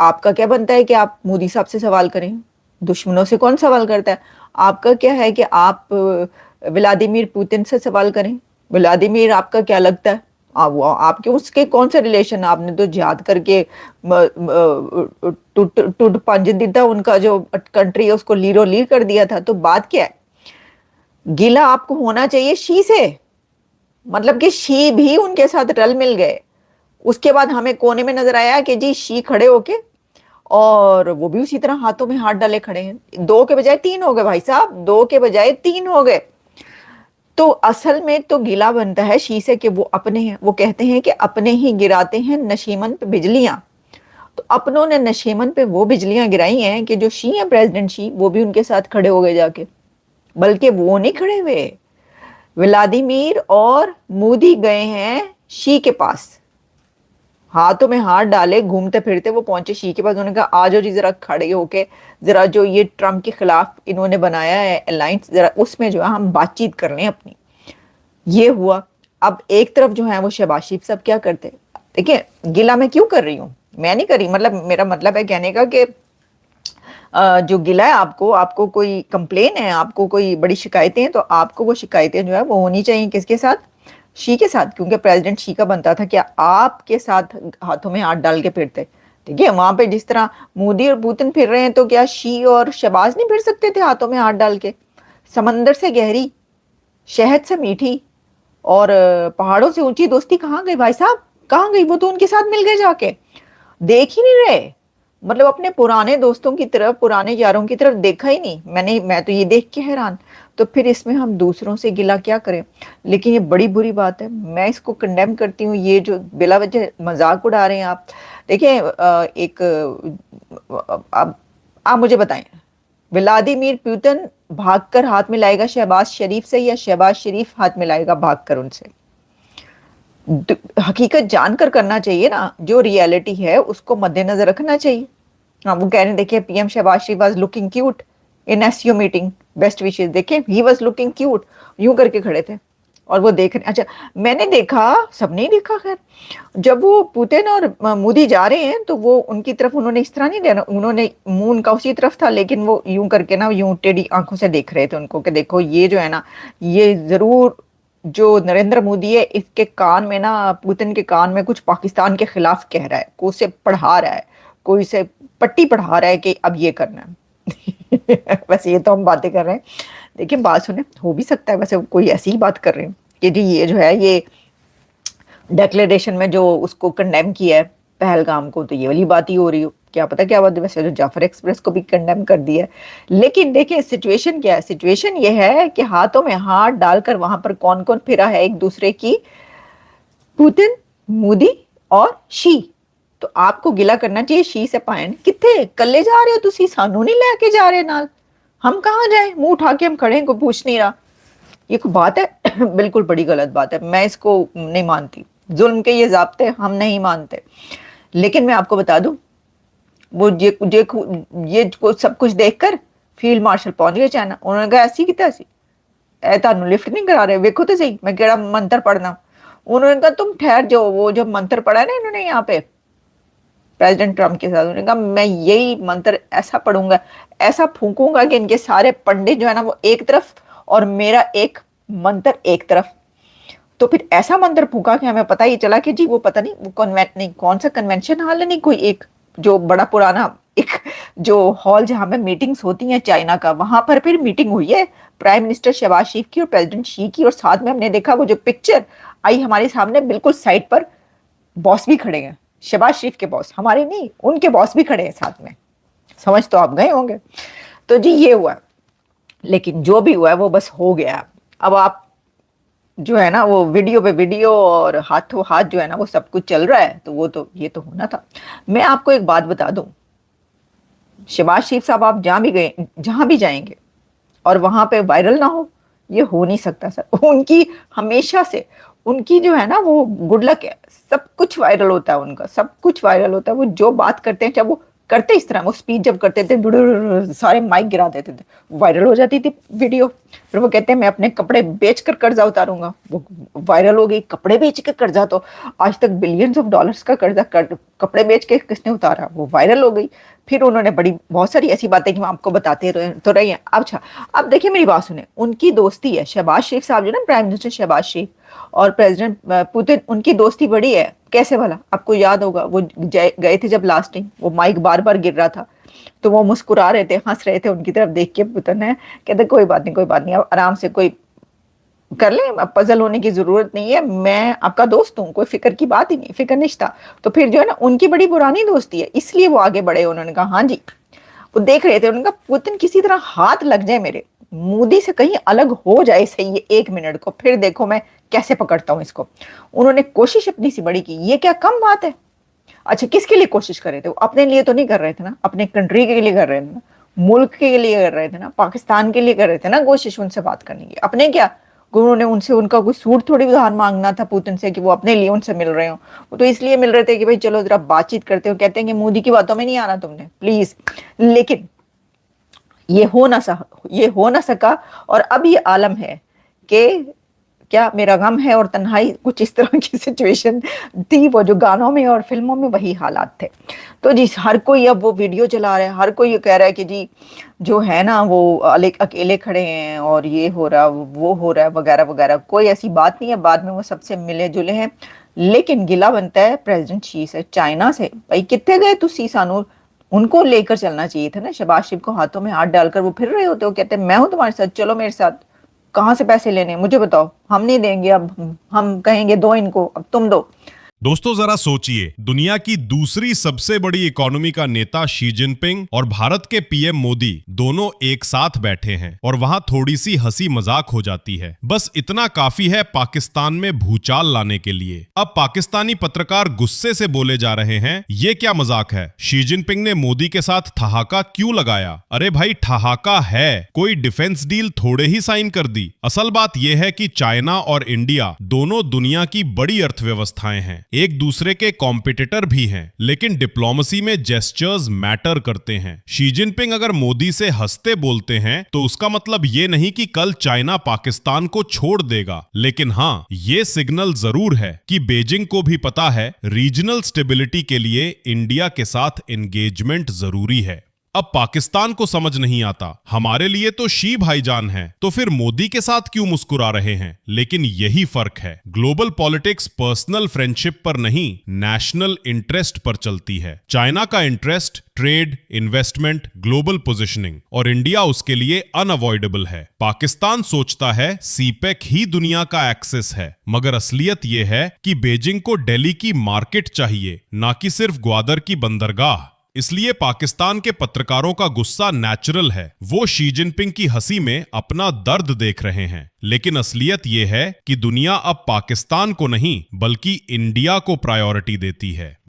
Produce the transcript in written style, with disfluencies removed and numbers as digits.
आपका क्या बनता है कि आप मोदी साहब से सवाल करें? दुश्मनों से कौन सवाल करता है? आपका क्या है कि आप व्लादिमीर पुतिन से सवाल करें? व्लादिमीर आपका क्या लगता है? वो आपके उसके कौन से रिलेशन? आपने तो जिहाद करके टूट टूट पंज दिता, उनका जो कंट्री है उसको लीरो लीर कर दिया था। तो बात क्या है? गिला आपको होना चाहिए शी से, मतलब कि शी भी उनके साथ रल मिल गए। उसके बाद हमें कोने में नजर आया कि जी शी खड़े होके, और वो भी उसी तरह हाथों में हाथ डाले खड़े हैं। दो के बजाय तीन हो गए भाई साहब, दो के बजाय तीन हो गए। तो असल में तो गिला बनता है शी से कि वो अपने हैं। वो कहते हैं कि अपने ही गिराते हैं नशीमन पे बिजलियां। तो अपनों ने नशीमन पे वो बिजलियां गिराई हैं कि जो शी है, प्रेसिडेंट शी, वो भी उनके साथ खड़े हो गए जाके। बल्कि वो नहीं खड़े हुए, व्लादिमीर और मोदी गए हैं शी के पास, हाथों में हाथ डाले घूमते फिरते वो पहुंचे शी के पास। उन्होंने कहा आ जाओ जी, जरा खड़े होके जरा जो ये ट्रम्प के खिलाफ इन्होंने बनाया है अलायंस, जरा उसमें जो है हम बातचीत कर लें अपनी। ये हुआ। अब एक तरफ जो है वो शहबाज शरीफ साहब क्या करते, देखिए गिला मैं क्यों कर रही हूँ, मैं नहीं कर रही, मतलब मेरा मतलब है कहने का कि जो गिला है, आपको आपको कोई कंप्लेन है, आपको कोई बड़ी शिकायतें हैं, तो आपको वो शिकायतें जो है वो होनी चाहिए किसके साथ? शी के साथ, क्योंकि प्रेसिडेंट शी का बनता था क्या आपके साथ हाथों में हाथ डाल के फिरते। ठीक है, वहां पे जिस तरह मोदी और पुतिन फिर रहे हैं, तो क्या शी और शहबाज नहीं फिर सकते थे हाथों में हाथ डाल के? समंदर से गहरी, शहद से मीठी और पहाड़ों से ऊंची दोस्ती कहाँ गई भाई साहब? कहाँ गई? वो तो उनके साथ मिल गए जाके। देख ही नहीं रहे, मतलब अपने पुराने दोस्तों की तरफ, पुराने यारों की तरफ देखा ही नहीं। मैं तो ये देख के हैरान। तो फिर इसमें हम दूसरों से गिला क्या करें? लेकिन ये बड़ी बुरी बात है, मैं इसको कंडेम करती हूँ। ये जो बिला वजह मजाक उड़ा रहे हैं आप। देखिए एक अब आप मुझे बताएं, व्लादिमीर पुतिन भागकर हाथ मिलाएगा शहबाज शरीफ से, या शहबाज शरीफ हाथ मिलाएगा भागकर उनसे? हकीकत जानकर करना चाहिए ना, जो रियलिटी है उसको मद्देनजर रखना चाहिए। हाँ, वो कह रहे हैं देखिए PM Shehbaz Sharif was looking cute in SCO meeting, best wishes, देखिए ही वाज लुकिंग क्यूट, यूं करके खड़े थे और वो देख रहे। अच्छा, मैंने देखा, सबने ही देखा खैर, जब वो पुतिन और मोदी जा रहे हैं तो वो उनकी तरफ उन्होंने इस तरह नहीं देना, उन्होंने मुंह उनका उसी तरफ था, लेकिन वो यूं करके ना, यूं टेढ़ी आंखों से देख रहे थे उनको कि देखो ये जो है ना, ये जरूर जो नरेंद्र मोदी है इसके कान में ना, पुतिन के कान में कुछ पाकिस्तान के खिलाफ कह रहा है, कोई उसे पढ़ा रहा है, कोई से पट्टी पढ़ा रहा है कि अब ये करना है। वैसे ये तो हम बातें कर रहे हैं, देखिए बात सुने, हो भी सकता है वैसे कोई ऐसी ही बात कर रहे हैं कि जी ये जो है ये डिक्लेरेशन में जो उसको कंडेम किया है पहलगाम को, तो ये वाली बात ही हो रही हो, क्या पता क्या बात है। वैसे तो जाफर एक्सप्रेस को भी कंडेम कर दिया है। लेकिन देखिए सिचुएशन क्या है, सिचुएशन ये है कि हाथों में हाथ डालकर वहां पर कौन कौन फिरा है एक दूसरे की? पुतिन, मोदी और शी। तो आपको गिला करना चाहिए शी से। पायन कितने कल्ले जा रहे हो तुसी, सानू नहीं लेके जा रहे नाल, हम कहाँ जाए? मुंह उठा के हम खड़े हैं, कोई पूछ नहीं रहा। ये कोई बात है? बिल्कुल बड़ी गलत बात है, मैं इसको नहीं मानती। जुल्म के ये जाब्ते हम नहीं मानते। लेकिन मैं आपको बता दूं, वो ये सब कुछ देखकर फील्ड मार्शल पहुंच गए चाइना। उन्होंने कहा ऐसी की तैसी, ए तानू लिफ्ट नहीं करा रहे, वेखो तो सही मैं केड़ा मंत्र पढ़ना। उन्होंने कहा तुम ठहर जाओ, वो जो मंत्र पढ़ा है ना इन्होंने यहाँ पे प्रेसिडेंट ट्रम्प के साथ, उन्होंने कहा मैं यही मंत्र ऐसा पढ़ूंगा, ऐसा फूंकूंगा कि इनके सारे पंडित जो है ना वो एक तरफ और मेरा एक मंत्र एक तरफ। तो फिर ऐसा मंत्र फूका कि हमें पता ही चला कि जी वो पता नहीं वो कॉन्वेंट नहीं, कौन सा कन्वेंशन हॉल है, नहीं कोई एक जो बड़ा पुराना एक जो हॉल जहां पे मीटिंग्स होती हैं चाइना का, वहां पर फिर मीटिंग हुई है प्राइम मिनिस्टर शहबाज शरीफ की और प्रेसिडेंट शी की। और साथ में हमने देखा वो जो पिक्चर आई हमारे सामने, बिल्कुल साइड पर बॉस भी खड़े हैं, शहबाज शरीफ के बॉस, हमारे नहीं उनके बॉस भी खड़े हैं साथ में। समझ तो आप गए होंगे। तो जी ये हुआ, लेकिन जो भी हुआ है वो बस हो गया। अब आप जो है ना वो वीडियो पे वीडियो और हाथों हाथ जो है ना वो सब कुछ चल रहा है, तो वो तो ये तो होना था। मैं आपको एक बात बता दूं, शहबाज शरीफ साहब आप जहां भी गए, जहां भी जाएंगे और वहां पे वायरल ना हो, ये हो नहीं सकता सर। उनकी हमेशा से उनकी जो है ना वो गुड लक है, सब कुछ वायरल होता है उनका, सब कुछ वायरल होता है। वो जो बात करते हैं, चाहे वो करते इस तरह, वो स्पीच जब करते थे सारे माइक गिरा देते थे, वायरल हो जाती थी वीडियो। फिर वो कहते हैं मैं अपने कपड़े बेचकर कर्जा उतारूंगा। वो वायरल हो गई, कपड़े बेच के कर्जा, तो आज तक बिलियंस ऑफ डॉलर्स का कर्जा कपड़े बेच के किसने उतारा, वो वायरल हो गई। फिर उन्होंने बड़ी बहुत सारी ऐसी बातें कि मैं आपको बताते तो रही हैं। अच्छा, अब देखिए मेरी बात सुने, उनकी दोस्ती है शहबाज शरीफ साहब जो ना प्राइम मिनिस्टर शहबाज शरीफ और प्रेसिडेंट पुतिन, उनकी दोस्ती बड़ी है। कैसे भला, आपको याद होगा वो गए थे जब लास्ट टाइम, वो माइक बार बार गिर रहा था तो वो मुस्कुरा रहे थे, हंस रहे थे उनकी तरफ देख के। पुतिन ने कहते कोई बात नहीं, कोई बात नहीं, अब आराम से कोई कर ले, अब पजल होने की जरूरत नहीं है, मैं आपका दोस्त हूँ, कोई फिक्र की बात ही नहीं, फिक्र निश्ता। तो फिर जो है ना उनकी बड़ी पुरानी दोस्ती है, इसलिए वो आगे बढ़े। उन्होंने कहा हाँ जी, वो देख रहे थे, उन्होंने कहा पुतिन किसी तरह हाथ लग जाए मेरे, मोदी से कहीं अलग हो जाए सही है 1 मिनट को, फिर देखो मैं कैसे पकड़ता हूं इसको। उन्होंने कोशिश अपनी सी बड़ी की, ये क्या कम बात है। अच्छा, किसके लिए कोशिश कर रहे थे वो, अपने लिए तो नहीं कर रहे थे ना, अपने कंट्री के लिए कर रहे थे ना, मुल्क के लिए कर रहे थे ना, पाकिस्तान के लिए कर रहे थे ना कोशिश उनसे बात करने की। अपने क्या, उन्होंने उनसे उनका कोई सूट थोड़ी उधार मांगना था पुतिन से कि वो अपने लिए उनसे मिल रहे हो, वो तो इसलिए मिल रहे थे कि भाई चलो जरा बातचीत करते हो। कहते हैं कि मोदी की बातों में नहीं आना तुमने प्लीज। लेकिन ये हो ना सका, और अब ये आलम है कि क्या मेरा गम है और तन्हाई, कुछ इस तरह की सिचुएशन थी। वो जो गानों में और फिल्मों में वही हालात थे। तो जी हर कोई अब वो वीडियो चला रहा है, हर कोई ये कह रहा है कि जी जो है ना वो अकेले खड़े हैं और ये हो रहा वो हो रहा है वगैरह वगैरह। कोई ऐसी बात नहीं है, बाद में वो सबसे मिले जुले हैं। लेकिन गिला बनता है प्रेसिडेंट शी से, चाइना से। भाई कितने गए तुसी सानू, उनको लेकर चलना चाहिए था ना। शहबाज शरीफ को हाथों में हाथ डालकर वो फिर रहे होते, वो कहते हैं मैं हूं तुम्हारे साथ, चलो मेरे साथ। कहाँ से पैसे लेने मुझे बताओ, हम नहीं देंगे, अब हम कहेंगे दो इनको, अब तुम दो। दोस्तों जरा सोचिए, दुनिया की दूसरी सबसे बड़ी इकोनॉमी का नेता शी जिनपिंग और भारत के पीएम मोदी दोनों एक साथ बैठे हैं और वहां थोड़ी सी हंसी मजाक हो जाती है। बस इतना काफी है पाकिस्तान में भूचाल लाने के लिए। अब पाकिस्तानी पत्रकार गुस्से से बोले जा रहे हैं, ये क्या मजाक है, शी जिनपिंग ने मोदी के साथ ठहाका क्यों लगाया। अरे भाई ठहाका है, कोई डिफेंस डील थोड़े ही साइन कर दी। असल बात यह है कि चाइना और इंडिया दोनों दुनिया की बड़ी अर्थव्यवस्थाएं हैं, एक दूसरे के कॉम्पिटिटर भी हैं, लेकिन डिप्लोमेसी में जेस्चर्स मैटर करते हैं। शी जिनपिंग अगर मोदी से हंसते बोलते हैं तो उसका मतलब ये नहीं कि कल चाइना पाकिस्तान को छोड़ देगा, लेकिन हाँ ये सिग्नल जरूर है कि बीजिंग को भी पता है रीजनल स्टेबिलिटी के लिए इंडिया के साथ एंगेजमेंट जरूरी है। अब पाकिस्तान को समझ नहीं आता, हमारे लिए तो शी भाईजान हैं, तो फिर मोदी के साथ क्यों मुस्कुरा रहे हैं। लेकिन यही फर्क है, ग्लोबल पॉलिटिक्स पर्सनल फ्रेंडशिप पर नहीं, नेशनल इंटरेस्ट पर चलती है। चाइना का interest trade, investment, global positioning, और इंडिया उसके लिए अनअवॉइडेबल है। पाकिस्तान सोचता है सीपेक ही दुनिया का एक्सेस है, मगर असलियत यह है कि बीजिंग को दिल्ली की मार्केट चाहिए, ना कि सिर्फ ग्वादर की बंदरगाह। इसलिए पाकिस्तान के पत्रकारों का गुस्सा नेचुरल है, वो शी जिनपिंग की हंसी में अपना दर्द देख रहे हैं। लेकिन असलियत यह है कि दुनिया अब पाकिस्तान को नहीं बल्कि इंडिया को प्रायोरिटी देती है।